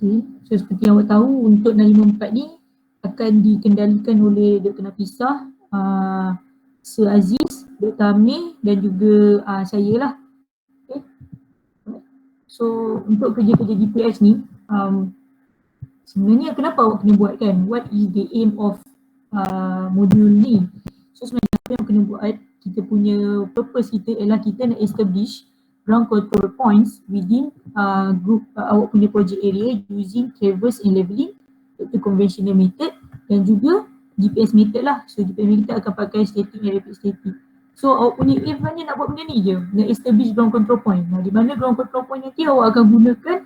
Okay. So seperti yang awak tahu, untuk 654 ni akan dikendalikan oleh Dr. Nafisah, Sir Aziz, Dr. Amir dan juga saya lah. Okay. So untuk kerja-kerja GPS ni, sebenarnya kenapa awak kena buat kan? What is the aim of modul ni? So sebenarnya apa yang kena buat, kita punya purpose kita ialah kita nak establish ground control points within group awak punya project area using traverse and leveling, iaitu conventional method, dan juga GPS method lah. So GPS method akan pakai static and rapid static. So awak punya aim hanya nak buat benda ni je, nak establish ground control point. Di mana ground control point nanti awak akan gunakan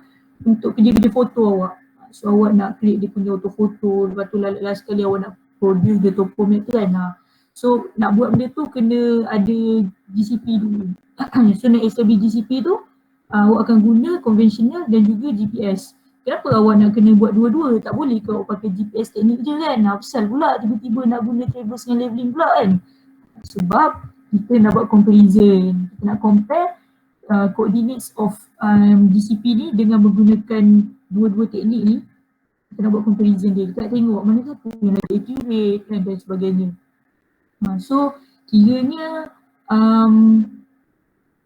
untuk kerja-kerja foto awak. So awak nak create dia punya auto foto, lepas tu last sekali awak nak produce the topo map tu kan. So nak buat benda tu kena ada GCP dulu. So nak establish GCP tu awak akan guna konvensional dan juga GPS. Kenapa awak nak kena buat dua-dua? Tak boleh ke awak pakai GPS teknik je kan? Apasal pula tiba-tiba nak guna traverse dengan leveling pula kan? Sebab kita nak buat comparison. Kita nak compare coordinates of GCP ni dengan menggunakan dua-dua teknik ni. Kita nak buat comparison dia. Kita nak tengok mana satu yang lebih accurate dan sebagainya. So kiranya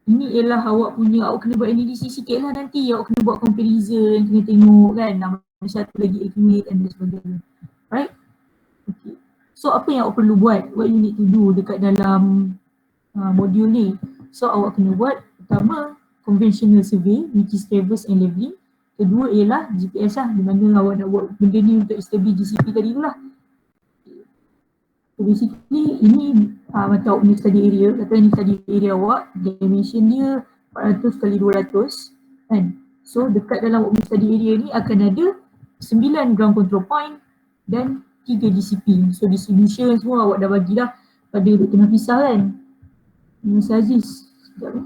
ini ialah awak kena buat analisis sikit lah nanti. Awak kena buat comparison, kena tengok kan mana satu lagi accurate dan sebagainya. Right? Okay. So apa yang awak perlu buat? What you need to do dekat dalam modul ni? So awak kena buat pertama conventional survey which is traverse and leveling. Kedua ialah GPS lah, di mana awak nak buat benda ni untuk establish GCP tadi tu lah. So basically ini macam awak punya study area, kata ni study area awak, dimension dia 400 kali 200 kan. So dekat dalam awak punya study area ni akan ada 9 ground control point dan 3 GCP. So distribution semua awak dah bagilah pada Dr. Nafisah kan. Mr. Aziz. Sekejap ni.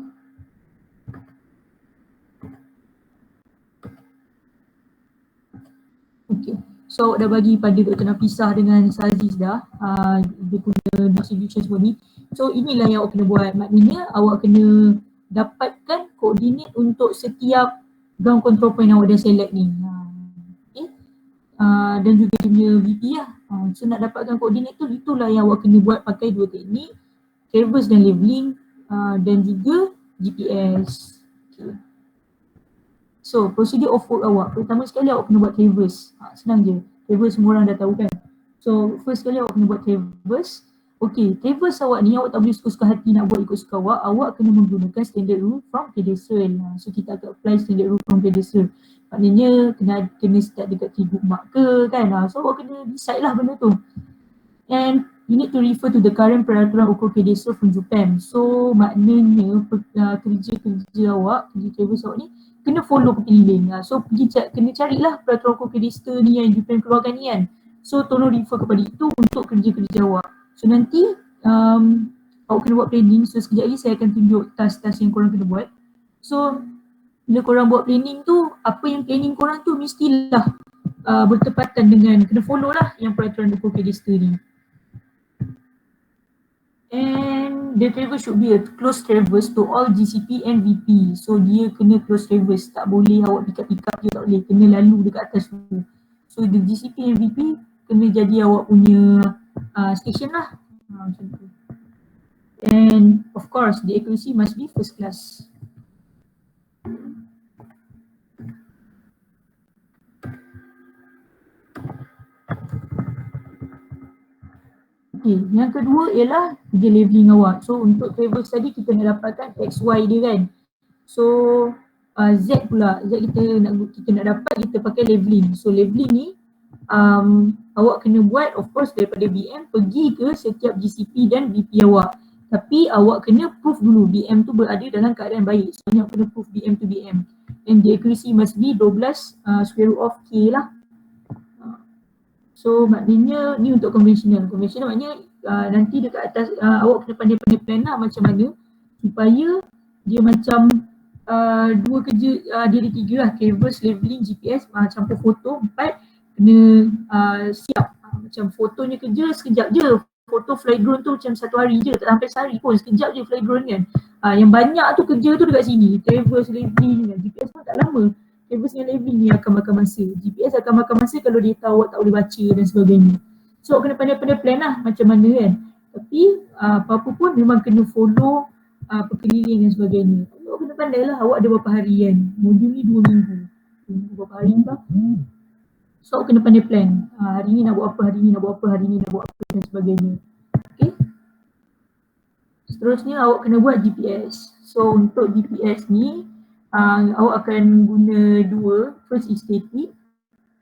Okay. So awak dah bagi pada Dr. Nafisah dengan Mr. Aziz dah dia punya distribution semua ni. So inilah yang awak kena buat. Maknanya awak kena dapatkan koordinat untuk setiap ground control point yang awak dah select ni. Okay. Dan juga dia punya VP lah. So nak dapatkan koordinat tu, itulah yang awak kena buat pakai dua teknik, traverse dan leveling dan juga GPS. Okay. So procedure of work awak, pertama sekali awak kena buat traverse. Senang je, traverse semua orang dah tahu kan. So first sekali awak kena buat traverse. Okay, traverse awak ni awak tak boleh suka-suka hati nak buat ikut suka awak. Awak kena menggunakan standard rule from pedestrian. So kita akan apply standard rule from pedestrian. Maknanya kena start dekat keyboard mark ke kan. So awak kena decide lah benda tu. And you need to refer to the current peraturan ukur pedestrian from Japan. So maknanya kerja-kerja awak, kerja traverse awak ni kena follow kepilihan. So kena carilah peraturan ukur pedestrian ni yang Japan keluarkan ni kan. So tolong refer kepada itu untuk kerja-kerja awak. So nanti awak kena buat planning. So sekejap lagi saya akan tunjuk task-task yang korang kena buat. So bila korang buat planning tu, apa yang planning korang tu mestilah bertepatan dengan, kena follow lah yang peraturan ukur pedestrian ni. And the traverse should be a close traverse to all GCP and VP. So dia kena close traverse, tak boleh awak pick up je, tak boleh, kena lalu dekat atas tu. So the GCP and VP kena jadi awak punya station lah. Macam tu. And of course the accuracy must be first class. Okay, yang kedua ialah kerja leveling awak. So untuk traverse tadi kita nak dapatkan XY dia kan. So Z pula, Z kita nak dapat, kita pakai leveling. So leveling ni awak kena buat of course daripada BM pergi ke setiap GCP dan VP awak. Tapi awak kena proof dulu BM tu berada dalam keadaan baik. Sebenarnya kena proof BM to BM. And the accuracy must be 12 square root of K lah. So maknanya ni untuk konvensional. Konvensional maknanya nanti dekat atas awak kena pandai-pandai plan lah macam mana supaya dia macam dua kerja dia ada tiga lah, traverse, leveling, GPS, campur foto, 4 kena siap. Macam fotonya kerja sekejap je, foto fly drone tu macam satu hari je, tak sampai sehari pun, sekejap je fly drone kan. Yang banyak tu kerja tu dekat sini, traverse, leveling, GPS pun tak lama. Traverse dengan leveling ni akan makan masa. GPS akan makan masa kalau data awak tak boleh baca dan sebagainya. So kena pandai-pandai plan lah macam mana kan. Tapi apa-apa pun memang kena follow perkeliling dan sebagainya. Awak kena pandai lah awak ada berapa hari kan. Modul ni 2 minggu. Berapa hari kah? So awak kena pandai plan. Hari ni nak buat apa, hari ni nak buat apa, hari ni nak buat apa dan sebagainya. Okay. Seterusnya awak kena buat GPS. So untuk GPS ni awak akan guna dua. First is static.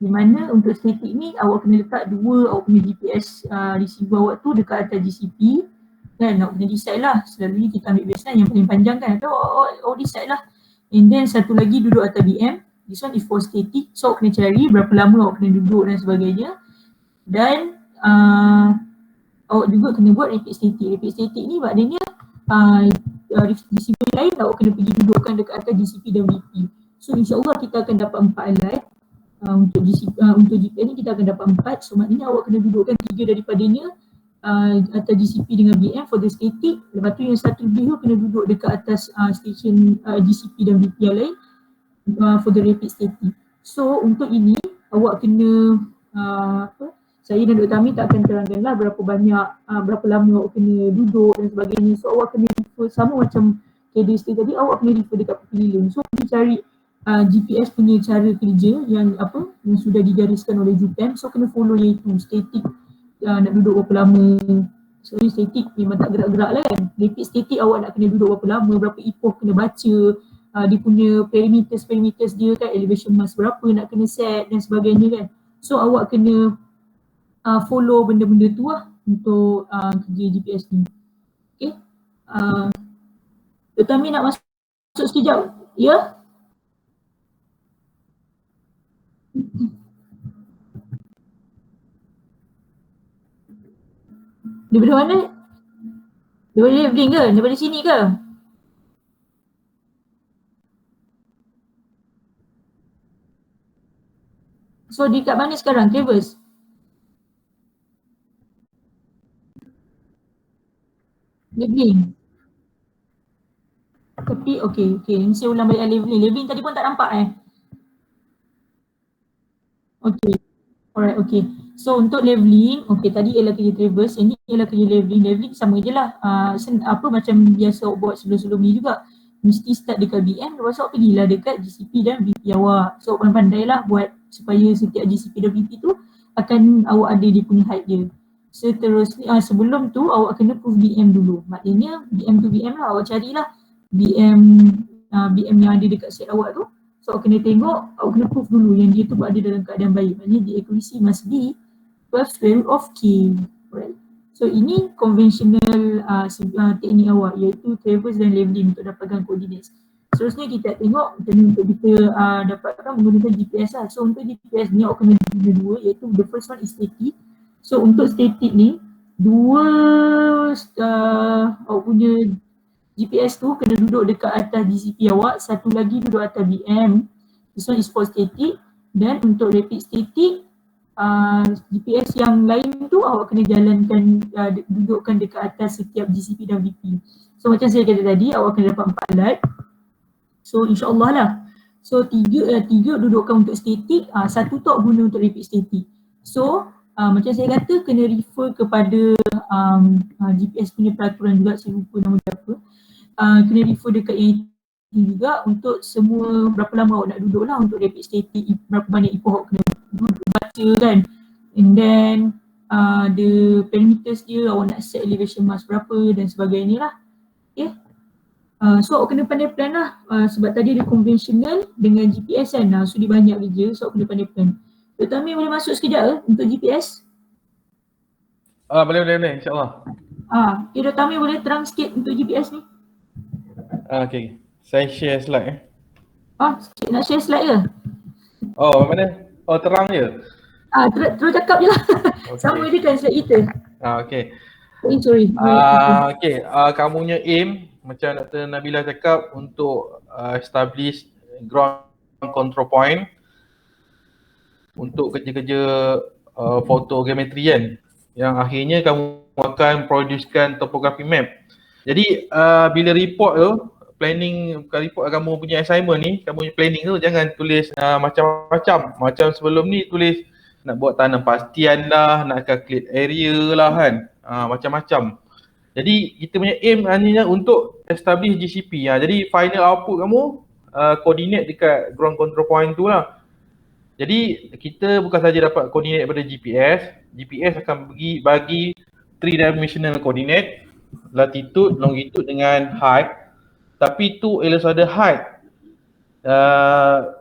Di mana untuk static ni awak kena letak dua awak punya GPS receiver awak tu dekat atas GCP. Kan awak kena decide lah. Selalunya kita ambil baseline yang paling panjang kan. So awak decide lah. And then satu lagi duduk atas VM. This one is for static. So awak kena cari berapa lama awak kena duduk dan sebagainya. Dan awak juga kena buat repeat static. Repeat static ni maknanya receiver lain awak kena pergi dudukkan dekat atas GCP dan VP. So insyaAllah kita akan dapat 4 alat. Untuk GPS ni kita akan dapat 4. So maknanya awak kena dudukkan 3 daripadanya atas GCP dengan VM for the static. Lepas tu yang satu lebih tu kena duduk dekat atas station GCP dan VP yang lain for the repeat static. So untuk ini awak kena saya dan Dr. Amir tak akan terangkan lah berapa banyak, berapa lama awak kena duduk dan sebagainya. So awak kena refer sama macam KDS tadi, awak kena refer dekat perkeliling. So kita cari GPS punya cara kerja yang sudah digariskan oleh JUPAM. So kena follow iaitu static nak duduk berapa lama. So static memang tak gerak-gerak lah kan. Repeat static awak nak kena duduk berapa lama, berapa epoch kena baca, dia punya parameters dia kan, elevation mass berapa nak kena set dan sebagainya kan. So awak kena follow benda-benda tu lah untuk kerja GPS ni. Okay. Dr. Amir nak masuk sekejap? Ya? Daripada mana? Daripada leveling ke? Daripada sini ke? So dekat mana sekarang? Traverse? Leveling. Tapi okay. Ni saya ulang balik leveling. Leveling tadi pun tak nampak Okay. Alright, okay. So untuk leveling, okay tadi ialah kerja traverse, ini ialah kerja leveling. Leveling sama je lah. Macam biasa awak buat sebelum-sebelum ni juga. Mesti start dekat VM, lepas awak pergilah dekat GCP dan VP awak. So awak pandai lah buat supaya setiap GCP dan VP tu akan awak ada dia punya height dia. Seterusnya, sebelum tu awak kena prove VM dulu. Maknanya VM tu VM lah, awak carilah VM yang ada dekat set awak tu. So awak kena tengok, awak kena prove dulu yang dia tu berada dalam keadaan baik. Maknanya the accuracy must be 12 square root of K. Right. So ini konvensional teknik awak iaitu traverse dan leveling untuk dapatkan coordinates. Seterusnya kita tengok macam mana untuk kita dapatkan menggunakan GPS lah. So untuk GPS ni awak kena guna dua iaitu the first one is static. So untuk static ni dua awak punya GPS tu kena duduk dekat atas GCP awak, satu lagi duduk atas VM. This one is for static. Dan untuk repeat static, GPS yang lain tu awak kena jalankan, dudukkan dekat atas setiap GCP dan VP. So macam saya kata tadi, awak kena dapat 4 alat. So insyaAllah lah. So tiga dudukkan untuk static, satu tu guna untuk repeat static. So macam saya kata kena refer kepada GPS punya peraturan juga, saya lupa nama dia apa. Kena refer dekat yang itu juga untuk semua berapa lama awak nak duduk lah untuk repeat static, berapa banyak epoch awak kena duduk baca kan. And then the parameters dia, awak nak set elevation mass berapa dan sebagainya lah. Okay. So awak kena pandai plan lah sebab tadi ada konvensional dengan GPS kan. So dia banyak kerja, so awak kena pandai plan. Dr. Amir boleh masuk sekejap untuk GPS? Boleh insyaAllah. Okay, Dr. Amir boleh terang sikit untuk GPS ni? Okay, saya share slide Nak share slide ke? Mana? Terang je? Terus cakap je lah. Okay. Sama je kan slide kita. Okay. Sorry. Okay, kamunya aim macam Dr. Nabila cakap untuk establish ground control point untuk kerja-kerja fotogrametri kan, yang akhirnya kamu akan producekan topography map. Jadi bila report tu, planning report kamu punya assignment ni, kamu punya planning tu jangan tulis macam-macam. Macam sebelum ni tulis nak buat tanam pastian lah, nak calculate area lah kan. Macam-macam. Jadi kita punya aim hanya untuk establish GCP. Jadi final output kamu coordinate dekat ground control point tu lah. Jadi kita bukan saja dapat coordinate daripada GPS. GPS akan bagi 3-dimensional coordinate, latitude, longitude dengan height. Tapi tu ellipsoidal height.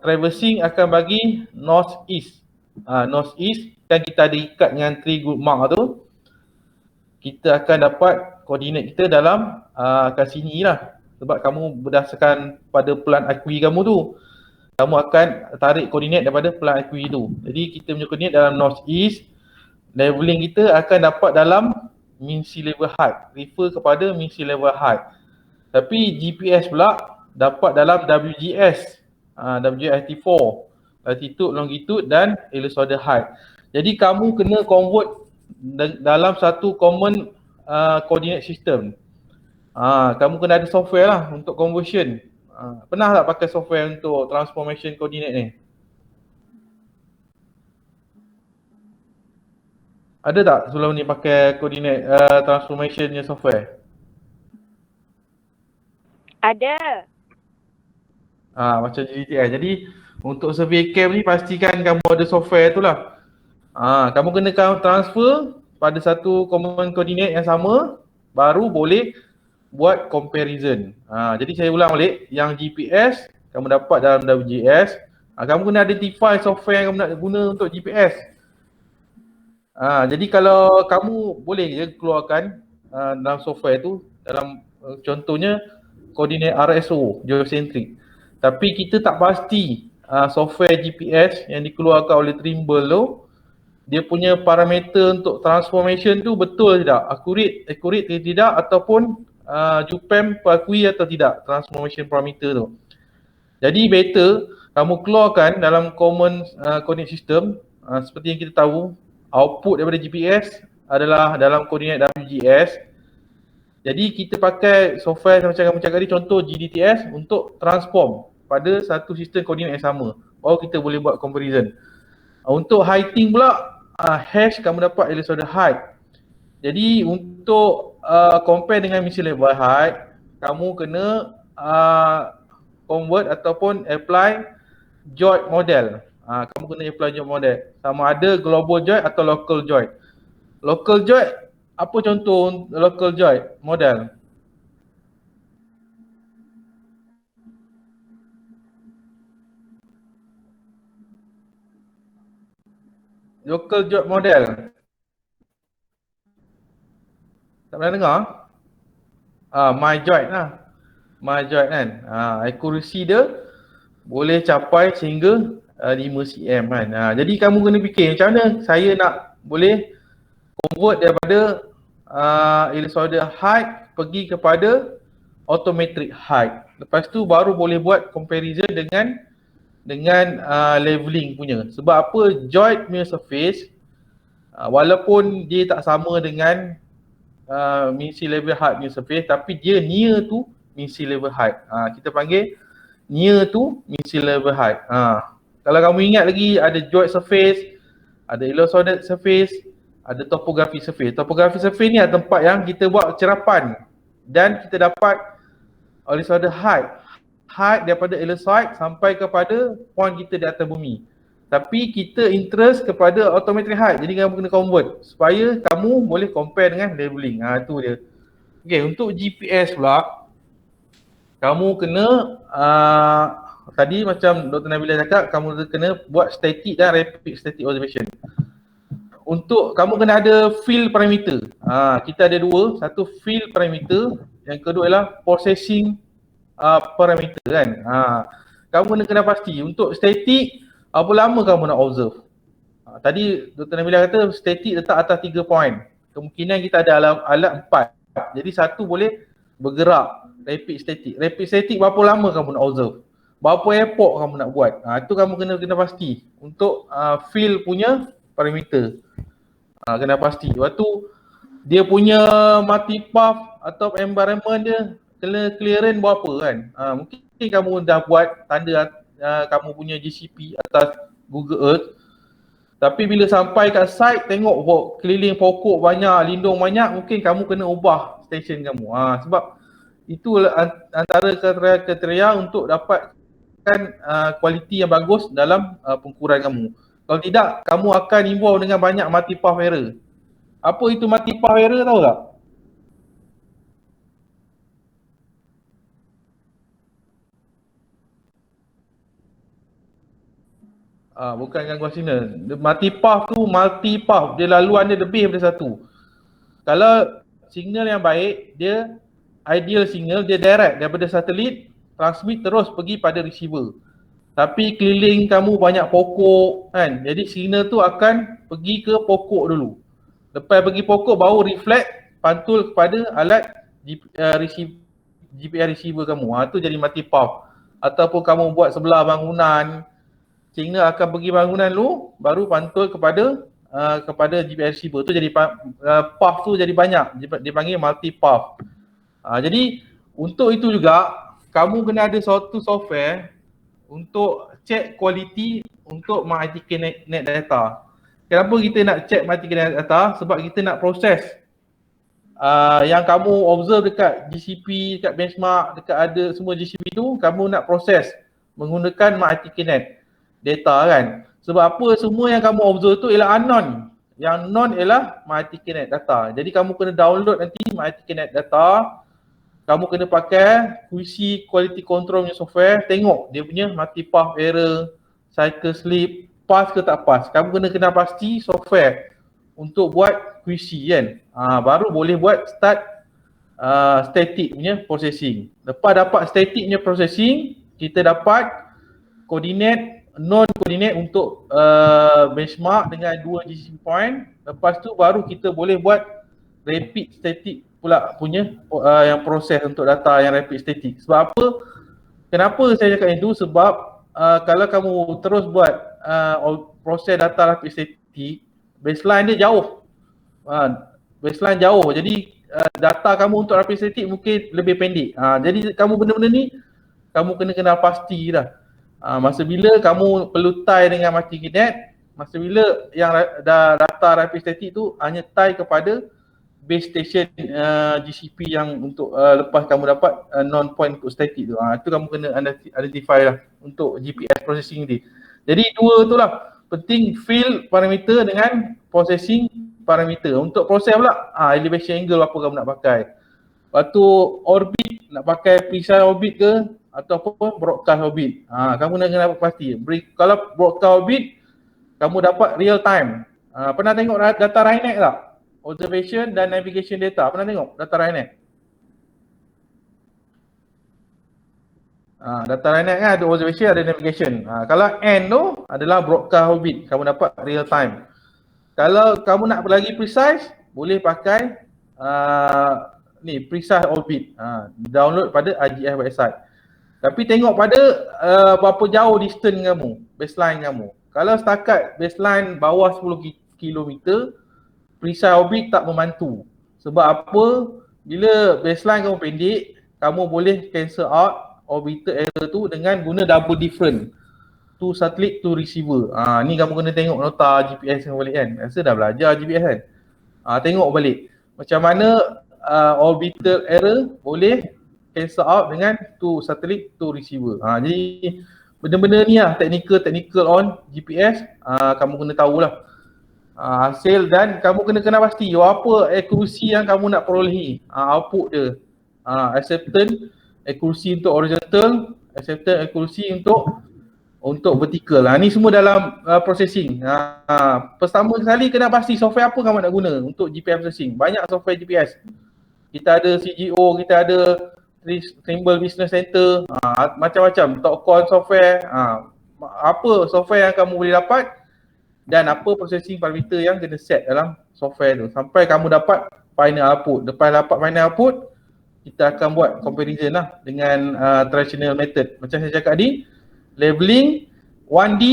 Traversing akan bagi north east. North east kan kita ada ikat dengan 3 group mark tu. Kita akan dapat koordinat kita dalam kat sini lah. Sebab kamu berdasarkan pada plan akui kamu tu, kamu akan tarik koordinat daripada plan akui tu. Jadi kita punya koordinat dalam north east. Leveling kita akan dapat dalam mean sea level height. Refer kepada mean sea level height. Tapi GPS pula dapat dalam WGS. WGST4. Latitude, longitude dan ellipsoidal height. Jadi kamu kena convert dalam satu common coordinate system. Kamu kena ada software lah untuk conversion. Pernah tak pakai software untuk transformation coordinate ni? Ada tak sebelum ni pakai coordinate transformation punya software? Ada. Macam GTS. Jadi untuk survey camp ni pastikan kamu ada software tu lah. Kamu kena transfer pada satu common coordinate yang sama, baru boleh buat comparison. Jadi saya ulang balik, yang GPS kamu dapat dalam WGS. Kamu kena identify software yang kamu nak guna untuk GPS. Jadi kalau kamu boleh je keluarkan dalam software tu, dalam contohnya coordinate RSO, geocentric. Tapi kita tak pasti software GPS yang dikeluarkan oleh Trimble tu, dia punya parameter untuk transformation tu betul tidak, accurate ke tidak, ataupun JUPAM akui atau tidak transformation parameter tu. Jadi better kamu keluarkan dalam common coordinate system. Seperti yang kita tahu, output daripada GPS adalah dalam koordinat WGS. Jadi kita pakai software macam kamu cakap tadi, contoh GDTS untuk transform pada satu sistem koordinat yang sama. Baru kita boleh buat comparison. Untuk heighting pula, hash kamu dapat ellipsoidal height. Jadi untuk compare dengan mean sea level height, kamu kena convert ataupun apply Joint model. Kamu kena apply Joint model. Sama ada global joint atau local joint. Local joint, apa contoh local joint model? Local joint model. Tak pernah dengar? My joint lah. My joint kan. Accuracy dia boleh capai sehingga 5 cm kan. Jadi kamu kena fikir macam mana saya nak boleh convert daripada ellipsoidal height pergi kepada autometric height. Lepas tu baru boleh buat comparison dengan leveling punya. Sebab apa? Joint punya surface walaupun dia tak sama dengan mean sea level height punya surface, tapi dia near to mean sea level height. Kita panggil near to mean sea level height. Kalau kamu ingat lagi, ada joint surface, ada ellipsoidal surface, ada topography surface. Topography surface ni adalah tempat yang kita buat cerapan dan kita dapat ellipsoidal height. Height daripada ellipsoid sampai kepada point kita di atas bumi. Tapi kita interest kepada autometric height. Jadi kamu kena convert supaya kamu boleh compare dengan leveling. Itu dia. Okay, untuk GPS pula, kamu kena tadi macam Dr. Nabila cakap, kamu kena buat static dan rapid static observation. Untuk kamu kena ada field parameter. Kita ada dua, satu field parameter, yang kedua ialah processing parameter kan. Kamu kena pasti untuk static berapa lama kamu nak observe. Tadi Dr. Nabila kata static letak atas 3 point. Kemungkinan kita ada alat 4. Jadi satu boleh bergerak, rapid static. Rapid static berapa lama kamu nak observe? Berapa airport kamu nak buat? Itu kamu kena pasti untuk field punya parameter. Kena pasti. Lepas tu dia punya multipath atau environment dia clearance berapa kan. Mungkin kamu dah buat tanda kamu punya GCP atas Google Earth, tapi bila sampai kat site tengok keliling pokok banyak, lindung banyak, mungkin kamu kena ubah stesen kamu. Sebab itu antara kriteria untuk dapatkan kualiti yang bagus dalam pengukuran kamu. Kalau tidak, kamu akan involve dengan banyak multi-path error. Apa itu multi-path error tahu tak? Bukan gangguan signal. Multi-path tu multi-path. Dia laluan dia lebih daripada satu. Kalau signal yang baik, dia ideal signal, dia direct daripada satelit, transmit terus pergi pada receiver. Tapi keliling kamu banyak pokok kan. Jadi signal tu akan pergi ke pokok dulu. Lepas pergi pokok baru reflect pantul kepada alat GPS receiver kamu. Tu jadi multi-path. Ataupun kamu buat sebelah bangunan, signal akan pergi bangunan dulu, baru pantul kepada GPS receiver. Tu jadi path tu jadi banyak, dipanggil multi-path. Jadi untuk itu juga kamu kena ada suatu software untuk check kualiti untuk MyITK net data. Kenapa kita nak check MyITK net data? Sebab kita nak proses yang kamu observe dekat GCP, dekat benchmark, dekat ada semua GCP tu, kamu nak proses menggunakan MyITK net data kan. Sebab apa, semua yang kamu observe tu ialah unknown. Yang known ialah MyITK net data. Jadi kamu kena download nanti MyITK net data. Kamu kena pakai QC quality control punya software, tengok dia punya multi-path error, cycle sleep, pass ke tak pass. Kamu kena pasti software untuk buat QC kan. Baru boleh buat start static punya processing. Lepas dapat static punya processing, kita dapat coordinate, non coordinate untuk benchmark dengan 2 GCP point. Lepas tu baru kita boleh buat rapid static pula punya yang proses untuk data yang rapid static. Sebab apa? Kenapa saya cakap itu? Sebab kalau kamu terus buat proses data rapid static, baseline dia jauh. Baseline jauh. Jadi data kamu untuk rapid static mungkin lebih pendek. Jadi kamu benda-benda ni kamu kena pasti dah. Masa bila kamu perlu tie dengan MyITK net, masa bila yang data rapid static tu hanya tie kepada base station GCP yang untuk lepas kamu dapat non-point input static tu. Itu kamu kena identify lah untuk GPS processing ni. Jadi dua tu lah, penting field parameter dengan processing parameter. Untuk proses pula elevation angle apa kamu nak pakai. Lepas tu orbit, nak pakai precise orbit ke ataupun broadcast orbit. Kamu kena pasti. Kalau broadcast orbit, kamu dapat real time. Pernah tengok data RINET tak? Observation dan navigation data. Pernah tengok data RINET? Data RINET kan ada observation, ada navigation. Kalau N tu adalah broadcast orbit. Kamu dapat real time. Kalau kamu nak lagi precise, boleh pakai ni precise orbit. Download pada IGF website. Tapi tengok pada berapa jauh distance kamu, baseline kamu. Kalau setakat baseline bawah 10 km, precise orbit tak membantu. Sebab apa? Bila baseline kamu pendek, kamu boleh cancel out orbital error tu dengan guna double different to satellite to receiver. Ni kamu kena tengok nota GPS yang balik kan. Rasa dah belajar GPS kan. Tengok balik macam mana orbital error boleh cancel out dengan to satellite to receiver. Jadi benda-benda ni lah technical on GPS, kamu kena tahulah hasil dan kamu kena pasti apa accuracy yang kamu nak perolehi, output dia, acceptance accuracy untuk horizontal, acceptance accuracy untuk vertical. Ni semua dalam processing. Pertama sekali kena pasti software apa kamu nak guna untuk GPS processing. Banyak software GPS. Kita ada CGO, kita ada Trimble Business Center, macam-macam, TalkCon software. Apa software yang kamu boleh dapat dan apa processing parameter yang kena set dalam software tu sampai kamu dapat final output. Lepas dapat final output, kita akan buat comparison lah dengan traditional method. Macam saya cakap tadi, leveling 1D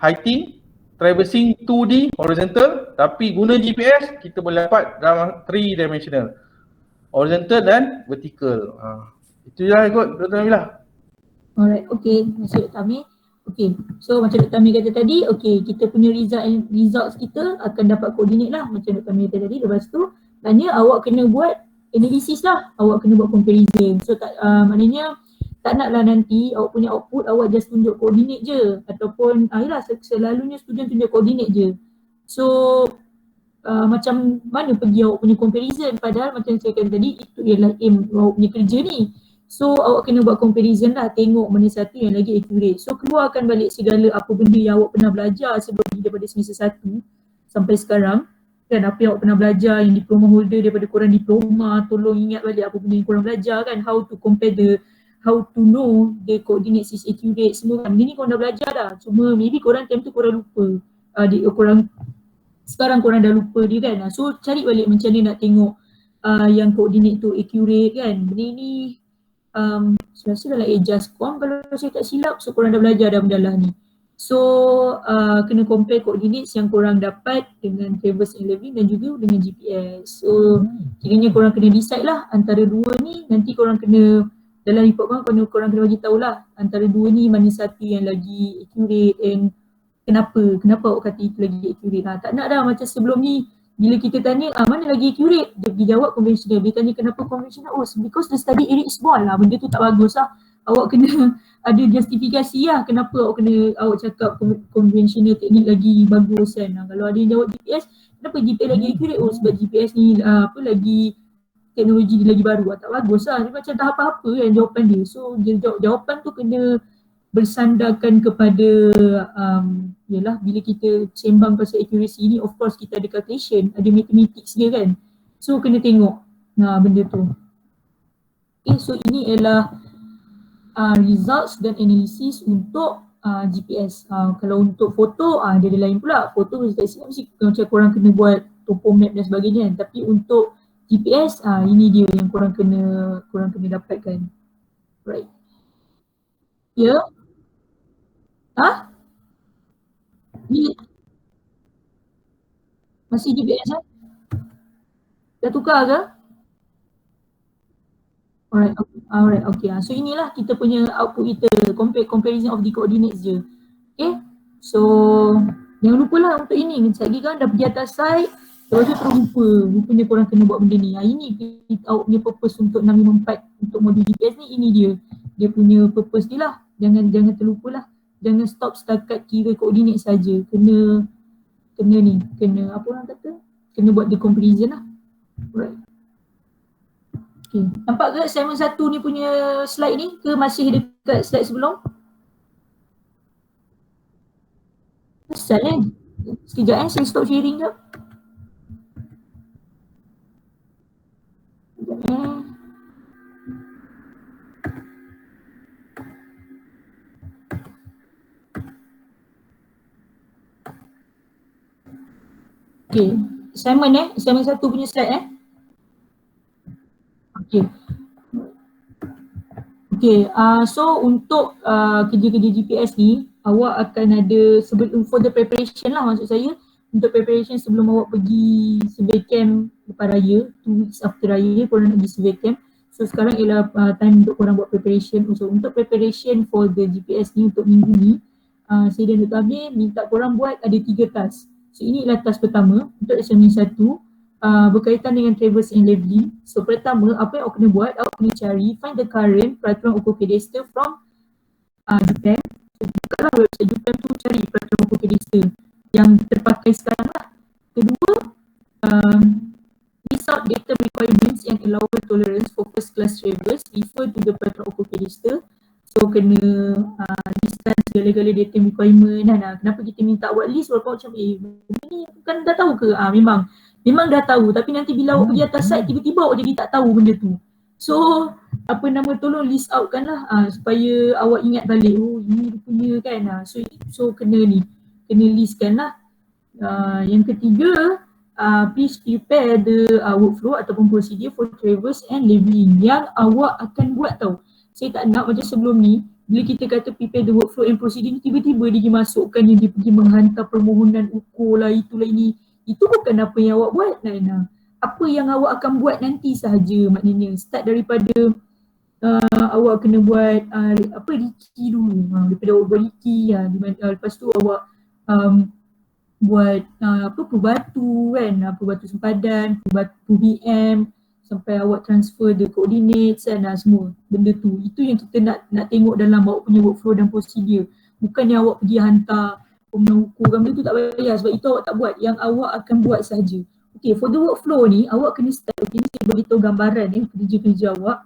heighting, traversing 2D horizontal, tapi guna GPS kita boleh dapat dalam 3 dimensional, horizontal dan vertical. Itu je lah kot Dr. Nabila. Alright, okay. Masih Dr. Amir. Okay, so macam Dr. Amir kata tadi, okay, kita punya results kita akan dapat koordinat lah macam Dr. Amir kata tadi. Lepas tu, tanya awak kena buat analisis lah, awak kena buat comparison. So maknanya tak naklah nanti awak punya output awak just tunjuk koordinat je ataupun yelah selalunya student tunjuk koordinat je. So macam mana pergi awak punya comparison, padahal macam saya kata tadi itu ialah aim awak punya kerja ni. So awak kena buat comparison lah, tengok mana satu yang lagi accurate. So keluarkan balik segala apa benda yang awak pernah belajar sebelum ni daripada semester 1 sampai sekarang. Kan apa yang awak pernah belajar, yang diploma holder daripada korang diploma, tolong ingat balik apa benda yang korang belajar kan. How to compare how to know the coordinates is accurate, semua kan. Benda ni korang dah belajar dah, cuma maybe korang time tu korang lupa. Sekarang korang dah lupa dia kan. So cari balik macam mana nak tengok yang koordinat tu accurate kan. Benda ni saya rasa dalam Adjust.com kalau saya tak silap. So korang dah belajar dah benda lah ni. So kena compare coordinates yang korang dapat dengan Travers and Levin dan juga dengan GPS. So kiranya korang kena decide lah antara dua ni. Nanti korang kena dalam report korang kena bagi tahulah antara dua ni mana satu yang lagi accurate and kenapa awak kata itu lagi accurate lah. Tak nak dah macam sebelum ni bila kita tanya mana lagi accurate, dia pergi jawab konvensional. Dia tanya kenapa konvensional, because the study area is small lah. Benda tu tak bagus lah. Awak kena ada justifikasi lah kenapa awak cakap konvensional teknik lagi bagus kan. Kalau ada yang jawab GPS, kenapa GPS lagi accurate? Sebab GPS ni lagi teknologi dia lagi baru. Tak bagus lah. Dia macam tak apa-apa kan jawapan dia. So jawapan tu kena bersandarkan kepada yalah bila kita sembang pasal accuracy ni, of course kita ada calculation, ada mathematics dia kan. So kena tengok benda tu. Okay, so ini ialah results dan analisis untuk GPS. Kalau untuk foto dia ada lain pula. Foto mesti macam korang kena buat topo map dan sebagainya kan. Tapi untuk GPS ini dia yang korang kena dapatkan. Right. Ya. Ni masih GPS lah? Dah tukar ke? Alright, okay. So inilah kita punya output kita, comparison of the coordinates je. Okay, so jangan lupa lah untuk ini. Sekejap lagi kan dah pergi atas site, lepas tu rupanya korang kena buat benda ni. Ini awak punya purpose untuk 654 untuk modul GPS ni, ini dia punya purpose dia lah. Jangan terlupa lah. Jangan stop setakat kira koordinat saja. Kena apa orang kata? Kena buat the comparison lah. Alright. Okay. Nampak ke assignment 1 ni punya slide ni ke masih dekat slide sebelum? Asal sekejap saya stop sharing jap. Sekejap Okay, assignment 1 punya slide Okay, so untuk kerja-kerja GPS ni awak akan ada for the preparation lah maksud saya. Untuk preparation sebelum awak pergi survey camp lepas raya, 2 weeks after raya korang nak pergi survey camp. So sekarang ialah time untuk korang buat preparation. So untuk preparation for the GPS ni untuk minggu ni, saya dan Dr. Amir minta korang buat ada 3 task. So ini adalah task pertama untuk assignment 1 berkaitan dengan Travers and Levin. So pertama, apa yang awak kena buat, awak kena cari find the current peraturan ukur cadastre from Japan. So bukalah website Japan tu, cari peraturan ukur cadastre yang terpakai sekarang lah. Kedua, list out data requirements and allowable tolerance for first class Travers, refer to the peraturan ukur cadastre. So kena listkan segala-gala data requirement kan. Kenapa kita minta buat list walaupun macam ni kan dah tahu ke? Memang dah tahu, tapi nanti bila awak pergi atas site tiba-tiba awak jadi tak tahu benda tu. So tolong list out kan lah supaya awak ingat balik, ini rupanya kan. So kena listkan lah. Yang ketiga, please prepare the workflow ataupun procedure for Travers and Levin yang awak akan buat tau. Saya tak nak macam sebelum ni, bila kita kata prepare the workflow and procedure ni, tiba-tiba dia masukkan yang dia pergi menghantar permohonan ukur lah, itulah ini. Itu bukan apa yang awak buat, Naina. Apa yang awak akan buat nanti sahaja maknanya. Start daripada awak kena buat Riki dulu. Daripada awak buat Riki, lepas tu awak buat perbatu kan, perbatu sempadan, perbatu BM, sampai awak transfer the coordinates kan, semua benda tu. Itu yang kita nak tengok dalam awak punya workflow dan prosedur. Bukannya awak pergi hantar pemenang hukum, benda tu tak payah sebab itu awak tak buat, yang awak akan buat saja. Okay, for the workflow ni awak kena start, okay, ni saya beritahu gambaran kerja-kerja awak.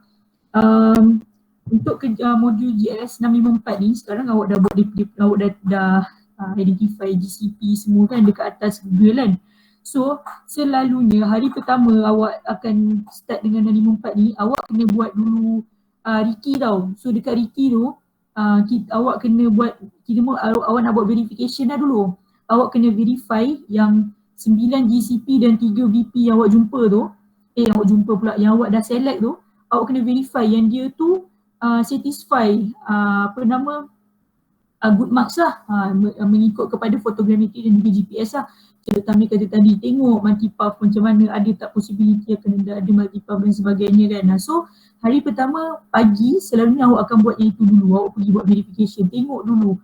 Untuk modul GLS 654 ni sekarang awak dah buat awak dah identify GCP semua kan dekat atas Google kan. So selalunya hari pertama awak akan start dengan 654 ni, awak kena buat dulu Riki tau. So dekat Riki tu awak kena buat, awak nak buat verification dah dulu. Awak kena verify yang 9 GCP dan 3 VP yang awak jumpa tu, yang awak dah select tu, awak kena verify yang dia tu satisfy good marks lah, mengikut kepada photogrammetry dan juga GPS lah. Cikgu Tami kata tadi, tengok multipath macam mana, ada tak possibility akan ada multipath dan sebagainya kan. So hari pertama pagi selalunya awak akan buat yang itu dulu, awak pergi buat verification, tengok dulu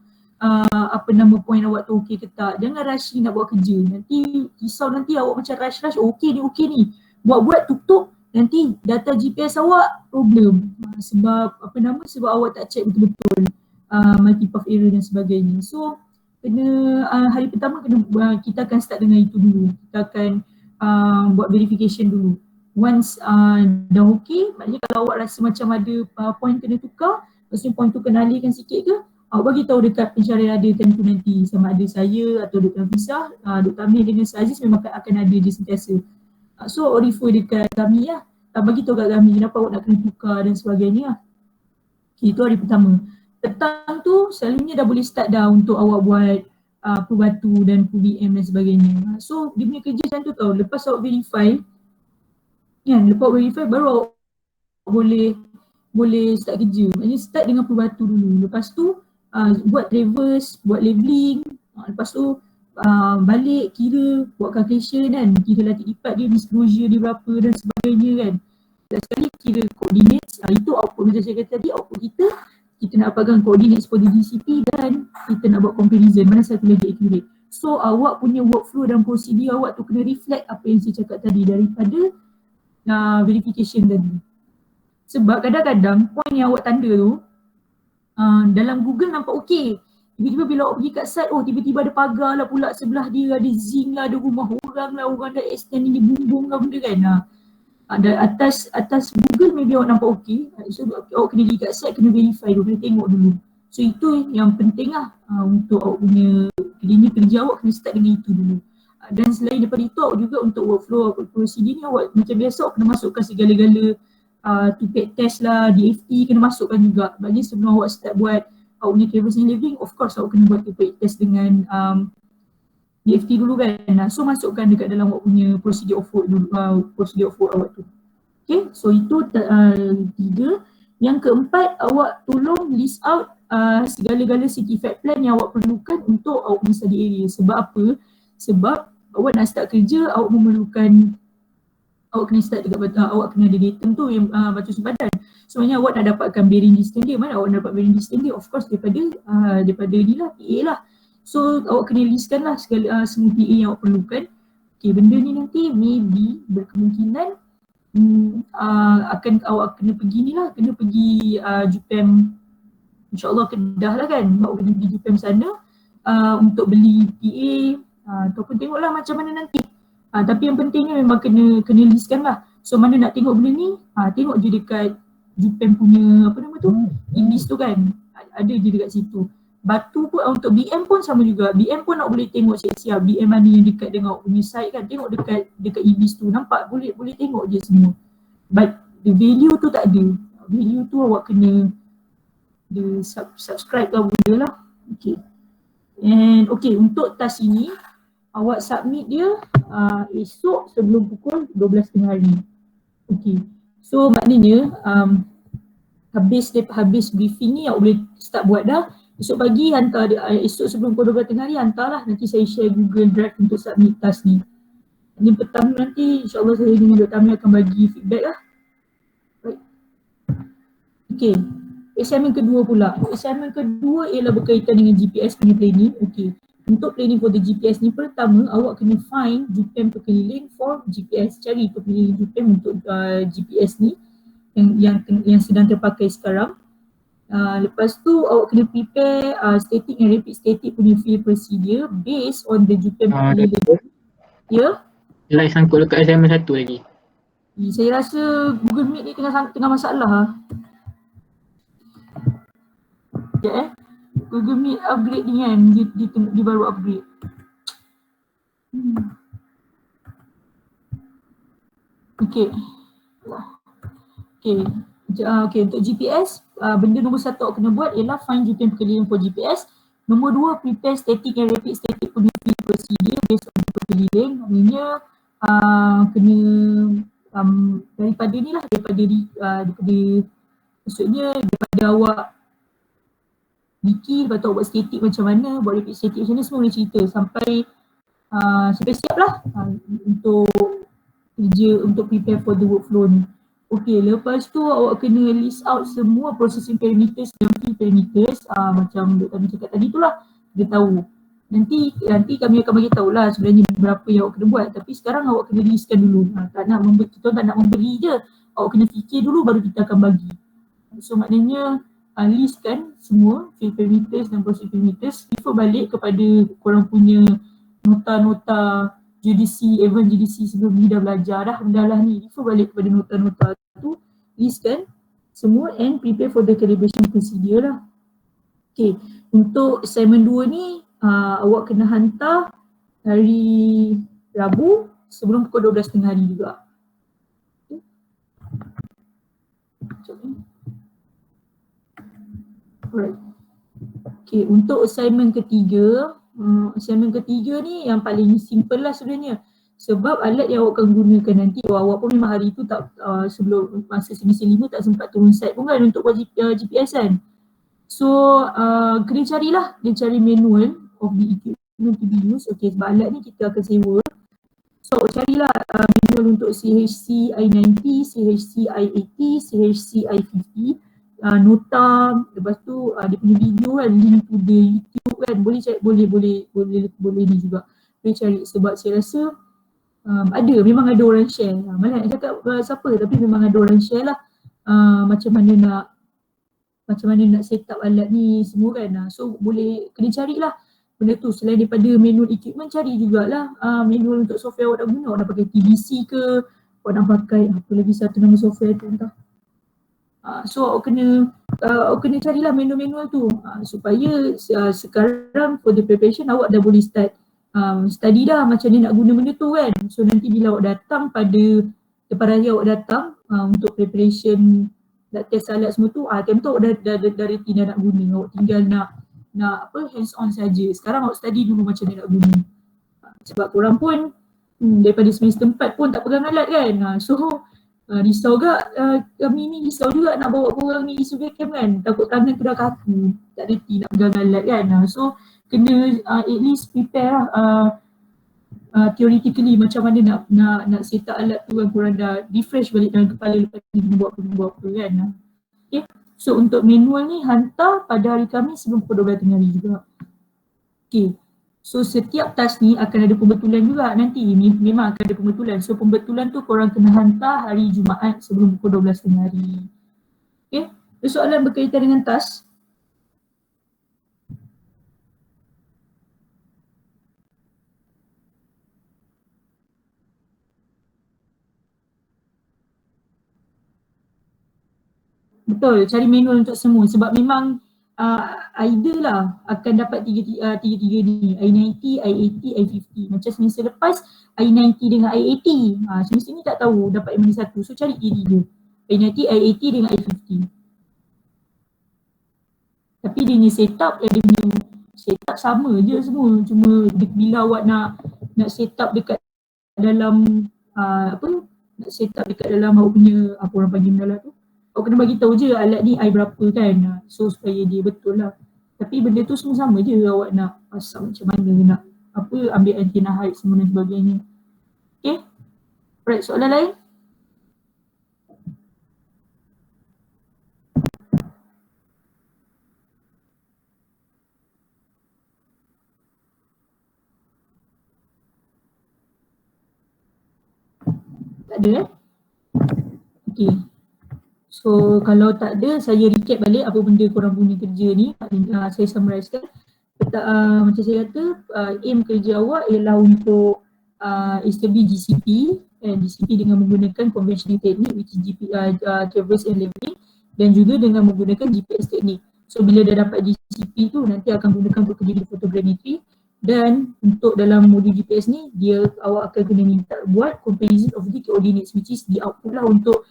point awak tu okey ke tak. Jangan rushing nak buat kerja, nanti risau, nanti awak macam rush okey ni, buat tutup, nanti data GPS awak problem sebab sebab awak tak check betul-betul multipath error dan sebagainya. So kena hari pertama kita akan start dengan itu dulu. Kita akan buat verification dulu. Once dah okey, maknanya kalau awak rasa macam ada point kena tukar, maksudnya point tu kena alihkan sikit ke, awak bagi tahu dekat pencarian ada time tu nanti, sama ada saya atau Dr. Fisah, Dr. Amir dengan Aziz memang akan ada je sentiasa. So refer dekat kami lah, bagi tahu kat kami kenapa awak nak kena tukar dan sebagainya lah. Okay, itu hari pertama. Petang tu selalunya dah boleh start dah untuk awak buat perbatu dan PBM dan sebagainya. So dia punya kerja macam tu tau, lepas awak verify kan, baru awak boleh start kerja. Maksudnya start dengan perbatu dulu, lepas tu buat traverse, buat leveling, lepas tu balik kira, buat calculation kan, kira latih lipat dia, disclosure dia berapa dan sebagainya kan. Dan sekali kira coordinates, itu output macam saya kata tadi, output kita nak dapatkan coordinates for the GCP dan kita nak buat comparison mana satu lagi accurate. So awak punya workflow dan prosedur awak tu kena reflect apa yang saya cakap tadi daripada verification tadi. Sebab kadang-kadang point yang awak tanda tu dalam Google nampak okey, tiba-tiba bila awak pergi kat site, tiba-tiba ada pagar lah pula sebelah dia, ada zinc lah, ada rumah orang lah, orang dah extend ini bumbung lah benda kan. Ada atas Google maybe awak nampak okey, so awak kena pergi kat site, kena verify dulu, kena tengok dulu. So itu yang penting lah untuk awak punya kerja awak kena start dengan itu dulu. Dan selain daripada itu, awak juga untuk workflow prosedur ni awak macam biasa awak kena masukkan segala-gala two-page test lah, DFT kena masukkan juga. Bagi sebelum awak start buat awak punya traversing living, of course awak kena buat two-page test dengan DFT dulu kan. So masukkan dekat dalam awak punya prosedur of work dulu, prosedur of work awak tu. Okay, so itu 3. Yang keempat, awak tolong list out segala-gala certified plan yang awak perlukan untuk awak punya study area. Sebab apa? Sebab awak nak start kerja, awak memerlukan, awak kena start dekat awak kena ada datum tu yang batu sempadan. Sebenarnya awak nak dapatkan bearing distance dia, mana awak nak dapat bearing distance dia? Of course daripada ni lah, PA lah. So awak kena listkan lah segala semua PA yang awak perlukan. Okay, benda ni nanti maybe berkemungkinan awak kena pergi ni lah, kena pergi JUPAM, InsyaAllah Kedah lah kan, awak kena pergi JUPAM sana untuk beli PA ataupun tengoklah macam mana nanti. Tapi yang pentingnya memang kena listkan lah. So mana nak tengok benda ni, tengok je dekat JUPAM punya list tu kan, ada je dekat situ. Batu pun untuk BM pun sama juga. BM pun nak boleh tengok siap-siap BM mana yang dekat dengan awak punya site kan. Tengok dekat EBIS tu, nampak boleh tengok je semua. But the value tu tak ada. Value tu awak kena subscribe ke benda lah. Okay. And okay, untuk task ini awak submit dia esok sebelum pukul 12 tengah hari. Okay. So maknanya habis briefing ni awak boleh start buat dah. Esok pagi hantar dia, esok sebelum pukul 12 tengah hari hantarlah, nanti saya share Google Drive untuk submit task ni. Ini petang nanti insyaAllah saya dengan Dr. Amir akan bagi feedback lah. Baik. Okay. Assignment kedua pula. Assignment kedua ialah berkaitan dengan GPS punya planning. Okay. Untuk planning for the GPS ni, pertama awak kena find JUPEM pekeliling for GPS. Cari pekeliling JUPEM untuk GPS ni yang sedang terpakai sekarang. Lepas tu awak kena prepare static and rapid static punya field procedure based on the JUPEM pekeliling. Ya? Like sangkut dekat assignment 1 lagi. Saya rasa Google Meet ni tengah masalah. Ya Google Meet upgrade ni kan, dia baru upgrade. Okay. Okay, untuk GPS, benda nombor satu awak kena buat ialah find JUPEM pekeliling for GPS. Nombor dua, prepare static and rapid static punya field procedure based on pekeliling. Maknanya kena daripada ni lah, daripada maksudnya daripada awak Wiki, lepas tu buat static macam mana, buat rapid static macam mana, semua boleh cerita sampai siap lah untuk kerja, untuk prepare for the workflow ni. Okay, lepas tu awak kena list out semua processing parameters dan field parameters, macam Dr. Tami cakap tadi tu lah, dia tahu. Nanti kami akan bagi tahu lah sebenarnya berapa yang awak kena buat, tapi sekarang awak kena listkan dulu. Kita tak nak memberi je, awak kena fikir dulu baru kita akan bagi. So maknanya listkan semua field parameters dan processing parameters, refer balik kepada korang punya nota-nota GDC, event GDC sebelum ni dah belajar dah lah ni, refer balik kepada nota-nota tu, listkan semua and prepare for the calibration procedure lah. Okay, untuk assignment 2 ni awak kena hantar hari Rabu sebelum pukul 12 tengah hari juga. Alright. Okay, untuk assignment ketiga ni yang paling simple lah sebenarnya. Sebab alat yang awak akan gunakan nanti, awak pun memang hari tu tak, sebelum masa semester 5 tak sempat turun site pun kan untuk buat GPS kan. So kena cari manual of the equipment to be used. Okay, sebab alat ni kita akan sewa. So carilah manual untuk CHC I90, CHC I80, CHC I50. Nota, lepas tu dia punya video kan, link to the YouTube kan, boleh cari, boleh ni juga, boleh cari sebab saya rasa memang ada orang share. Malah nak cakap siapa, tapi memang ada orang share lah macam mana nak set up alat ni semua kan. So boleh kena carilah benda tu. Selain daripada manual equipment, cari jugalah manual untuk software awak nak guna. Awak nak pakai TBC ke, awak nak pakai apa lagi satu nama software tu entah. So awak kena carilah manual-manual tu supaya sekarang for the preparation awak dah boleh start study dah macam mana nak guna benda tu kan. So nanti bila awak datang pada lepas raya awak datang untuk preparation nak test alat semua tu, time tu awak dah reti dah nak guna, awak tinggal nak hands on saja. Sekarang awak study dulu macam mana nak guna, sebab korang pun daripada semester 4 pun tak pegang alat kan. So risau juga, kami ni risau juga nak bawa korang ni survey camp kan, takut tangan tu dah kaku, tak reti nak pegang alat kan. So kena at least prepare lah theoretically macam mana nak set up alat tu kan, korang dah refresh balik dalam kepala lepas ni kena buat apa kan. Okay, so untuk manual ni hantar pada hari Khamis sebelum pukul 12 tengah hari juga. Okay, so setiap task ni akan ada pembetulan juga nanti, memang akan ada pembetulan. So pembetulan tu korang kena hantar hari Jumaat sebelum pukul 12 tengah hari. Okay, soalan berkaitan dengan task. Betul, cari manual untuk semua sebab memang either lah akan dapat tiga ni, I90, I80, I50. Macam semester lepas I90 dengan I80, semester ni tak tahu dapat yang mana satu. So cari tiga, I90, I80 dengan I50. Tapi dia punya setup sama je semua, cuma bila awak nak setup dekat dalam nak setup dekat dalam awak punya apa orang panggil dalam tu, awak kena bagi tahu je alat ni I berapa kan, so supaya dia betul lah. Tapi benda tu semua sama je, awak nak pasang macam mana, nak ambil antenna height semua dan sebagainya. Okay, alright, soalan lain? Tak ada Okay. So kalau tak ada, saya recap balik apa benda korang punya kerja ni. Saya summarizekan. Macam saya kata, aim kerja awak ialah untuk establish GCP, GCP dengan menggunakan conventional technique which is traverse and leveling, dan juga dengan menggunakan GPS technique. So bila dah dapat GCP tu, nanti akan gunakan untuk kerja di photogrammetry, dan untuk dalam modul GPS ni, awak akan kena minta buat comparison of the coordinates, which is the output lah untuk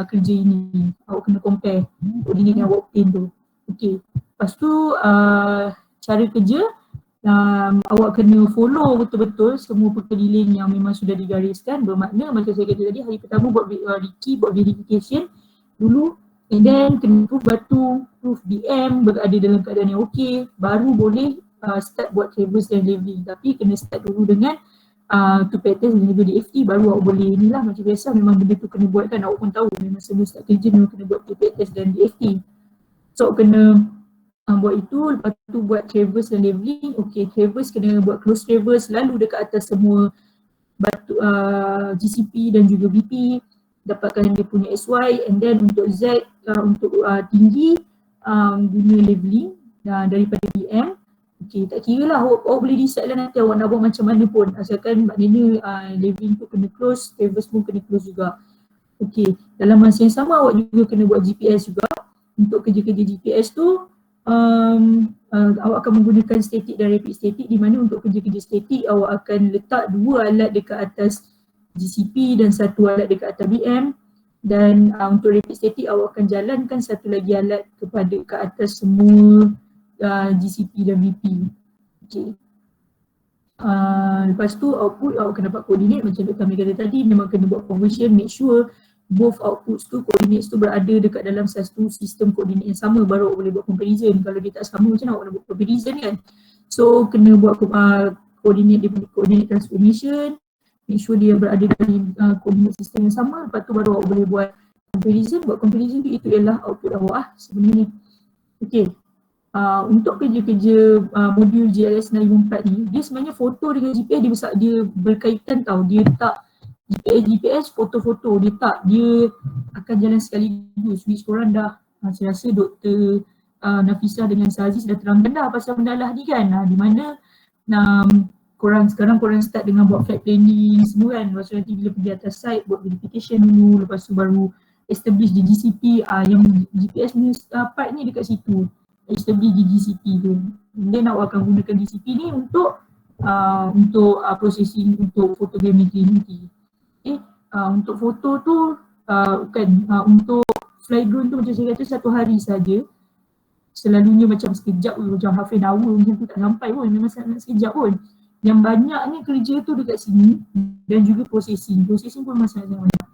kerja ini. Awak kena compare coordinate yang awak obtain tu. Okay. Lepas tu cara kerja, awak kena follow betul-betul semua perkeliling yang memang sudah digariskan. Bermakna macam saya kata tadi, hari pertama buat Ricky buat verification dulu, and then kena proof batu, proof DM berada dalam keadaan yang okey, baru boleh start buat traverse dan leveling. Tapi kena start dulu dengan tu patterns dan juga DFT, baru awak boleh inilah. Macam biasa memang benda tu kena buat kan, awak pun tahu memang semua start kerja memang kena buat patterns dan DFT. So kena buat itu, lepas tu buat traverse dan leveling. Okay, traverse kena buat close traverse lalu dekat atas semua batu GCP dan juga BP, dapatkan dia punya SY, and then untuk Z untuk tinggi guna leveling daripada DM. Okay, tak kira lah, awak boleh decide lah nanti awak nak buat macam mana pun, asalkan maknanya leveling tu kena close, traverse pun kena close juga. Okay, dalam masa yang sama awak juga kena buat GPS juga. Untuk kerja-kerja GPS tu awak akan menggunakan static dan rapid static, di mana untuk kerja-kerja static awak akan letak 2 alat dekat atas GCP dan 1 alat dekat atas BM, dan untuk rapid static awak akan jalankan 1 lagi alat kepada ke atas semua GCP dan BP. Okay. Lepas tu output awak kena dapat coordinate macam Dr. Amir kata tadi, memang kena buat conversion, make sure both outputs tu, coordinates tu berada dekat dalam satu sistem koordinat yang sama, baru awak boleh buat comparison. Kalau dia tak sama, macam mana awak nak buat comparison kan? So kena buat coordinate, dia punya coordinate transformation, make sure dia berada dalam koordinat sistem yang sama, lepas tu baru awak boleh buat comparison. Buat comparison tu, itu ialah output awak sebenarnya. Okay. Untuk kerja-kerja modul GLS 954 ni, dia sebenarnya foto dengan GPS dia berkaitan tau. Dia tak GPS foto-foto, dia tak, dia akan jalan sekaligus, which korang dah saya rasa Dr. Nafisah dengan Saziz dah terangkan dah pasal mendalah ni kan, di mana sekarang korang start dengan buat flight planning semua kan. Lepas tu nanti bila pergi atas site buat verification dulu, lepas tu baru establish di GCP, yang GPS ni part ni dekat situ, establish di GCP tu. Then awak akan gunakan GCP ni untuk processing untuk photogrammetry nanti. Okay. Untuk foto tu untuk fly drone tu macam saya kata 1 hari saja. Selalunya macam sekejap, macam half an hour macam tu tak sampai pun, memang sangat sekejap pun. Yang banyaknya kerja tu dekat sini, dan juga processing pun memang sangat banyak.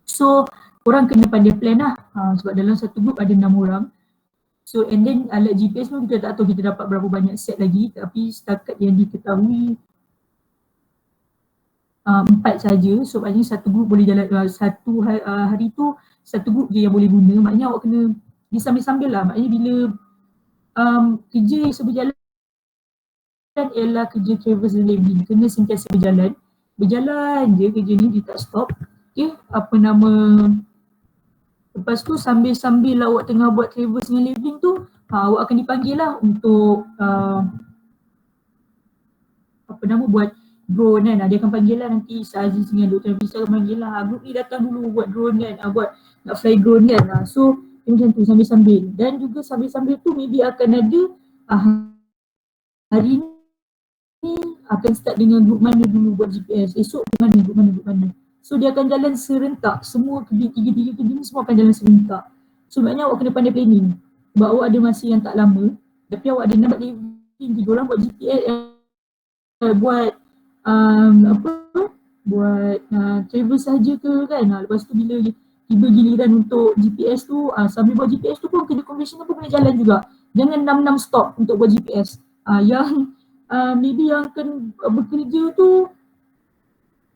So korang kena pandai plan lah, sebab dalam satu group ada 6 orang. So and then alat GPS pun kita tak tahu kita dapat berapa banyak set lagi, tapi setakat yang diketahui 4 saja. So maknanya satu group boleh jalan satu hari tu, satu group je yang boleh guna. Maknanya awak kena disambil-sambil lah. Maknanya bila kerja yang seberjalan ialah kerja traverse dan leveling, kena sentiasa berjalan je kerja ni, dia tak stop. Okay, lepas tu sambil-sambil awak tengah buat traverse dengan leveling tu, awak akan dipanggil lah untuk buat drone kan. Dia akan panggil lah nanti Aziz dengan Dr. Nafisah akan panggil lah, group ni datang dulu buat drone kan, buat nak fly drone kan. So macam tu sambil-sambil, dan juga sambil-sambil tu maybe akan ada hari ni akan start dengan group mana dulu buat GPS, esok group mana. So dia akan jalan serentak, semua tiga kerja ni semua akan jalan serentak. So maknanya awak kena pandai planning, sebab awak ada masa yang tak lama, tapi awak ada nak leveling, 3 orang buat GPS, buat traverse saja ke kan. Lepas tu bila tiba giliran untuk GPS tu, sambil buat GPS tu pun kerja conventional pun kena jalan juga. Jangan 6 stop untuk buat GPS. Yang maybe yang akan bekerja tu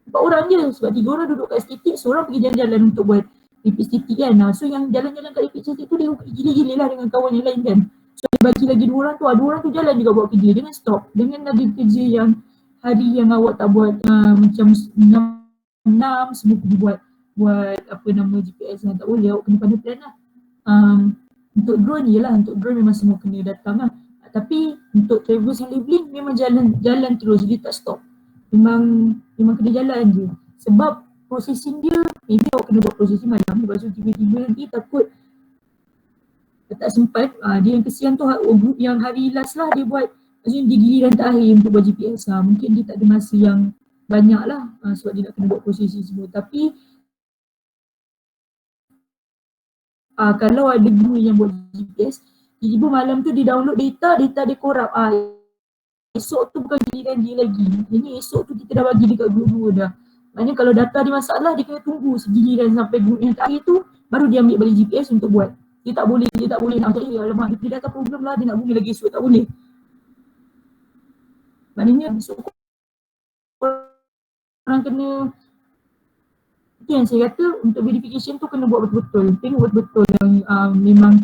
4 orang je, sebab 3 orang duduk kat static, seorang pergi jalan-jalan untuk buat repeat static kan. So yang jalan-jalan kat repeat static tu dia gila-gila lah dengan kawan yang lain kan. So dia bagi lagi 2 orang tu, 2 orang tu jalan juga buat kerja, jangan stop. Jangan ada kerja yang hari yang awak tak buat macam 6 semua pergi buat apa nama GPS yang tak boleh, awak kena pada plan lah. Untuk drone je lah, untuk drone memang semua kena datang lah. Tapi untuk traverse and labeling memang jalan terus, dia tak stop. Memang kena jalan je. Sebab processing dia, maybe awak kena buat processing malam, lepas tu tiba-tiba nanti takut tak sempat. Dia yang kesian tu group yang hari last lah dia buat, maksudnya di giliran terakhir untuk buat GPS. Mungkin dia tak ada masa yang banyak lah sebab dia nak kena buat processing semua. Tapi kalau ada guru yang buat GPS, tiba-tiba malam tu dia download data dia korap. Esok tu bukan giliran dia lagi. Jadi esok tu kita dah bagi dekat guru dah. Maknanya kalau data dia masalah, dia kena tunggu segiliran sampai guru yang terakhir tu, baru dia ambil balik GPS untuk buat. Dia tak boleh nak cakap, alamak dia data problem lah, dia nak bumi lagi esok, tak boleh. Maknanya esok orang kena, itu yang saya kata untuk verification tu kena buat betul-betul. Tengok betul-betul yang memang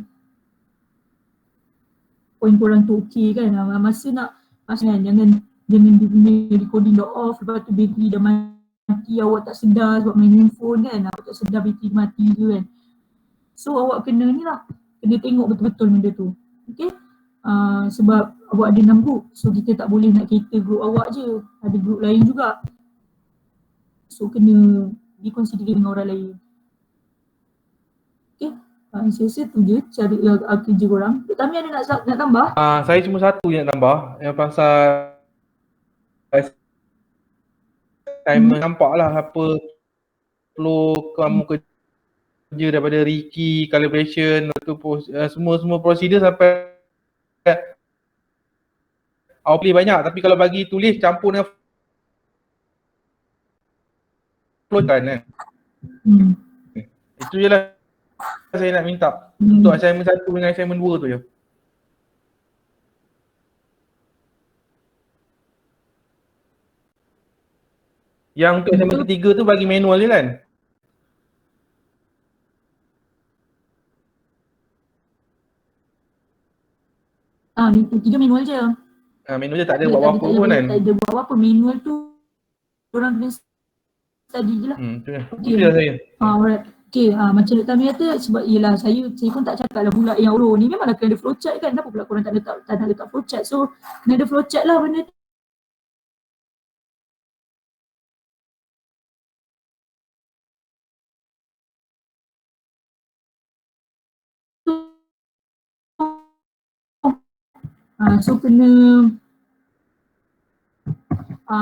poin korang tu okey kan. Masa kan, jangan dia punya recording dah off, lepas tu bateri dah mati, awak tak sedar sebab main handphone kan, awak tak sedar bateri mati je kan. So awak kena ni lah, kena tengok betul-betul benda tu. Okay, sebab awak ada 6 group, so kita tak boleh nak cater group awak je, ada group lain juga. So kena diconsider dengan orang lain. Okay, saya rasa tu je cara kerja korang. Kami ada nak tambah? Saya cuma satu je nak tambah, yang pasal timer. Nampak lah apa flow kamu kerja daripada Ricky, calibration, semua prosedur sampai awak pilih banyak, tapi kalau bagi tulis campur dengan flow kan. Itu je lah saya nak minta untuk assignment 1 dengan assignment 2 tu je. Yang untuk assignment ketiga tu bagi manual je kan? Tiga manual je. Manual je, tak ada buat apa-apa pun kan? Tak ada buat apa-apa, manual tu orang kena study je lah. Itu je saya. Alright. Okay, macam Dr. Amir kata, sebab yelah saya pun tak cakap lah pula yang ni memang nak kena ada flowchart kan, kenapa pula korang tak nak letak flowchart. So kena ada flowchart lah benda tu. So kena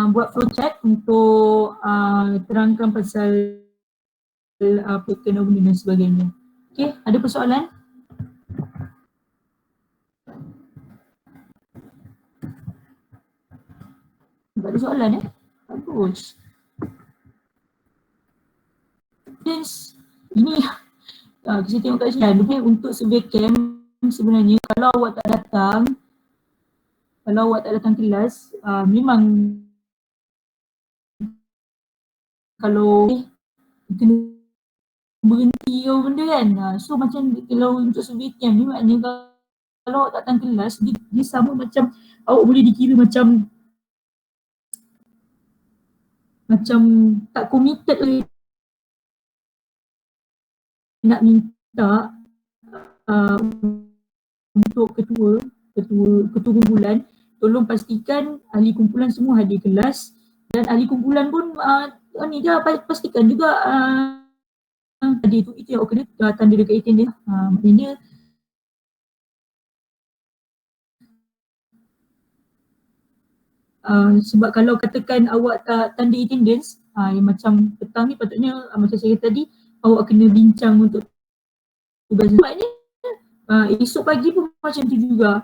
buat flowchart untuk terangkan pasal apa kena benda dan sebagainya. Okay, ada persoalan? Tak ada soalan bagus. Yes, ini kita tengok kat sini untuk survey camp. Sebenarnya kalau awak tak datang kelas, memang kalau kena berhenti ke benda kan. So macam kalau untuk survey camp ni, maknanya kalau awak tak datang kelas, dia sama macam awak boleh dikira macam tak committed lagi. Nak minta untuk ketua kumpulan, tolong pastikan ahli kumpulan semua hadir kelas, dan ahli kumpulan pun pastikan juga hadir tu. Itu yang awak kena tanda dekat itin dia. Maknanya sebab kalau katakan awak tak tanda attendance, macam petang ni patutnya macam saya tadi, awak kena bincang untuk tugas. Maknanya esok pagi pun macam tu juga.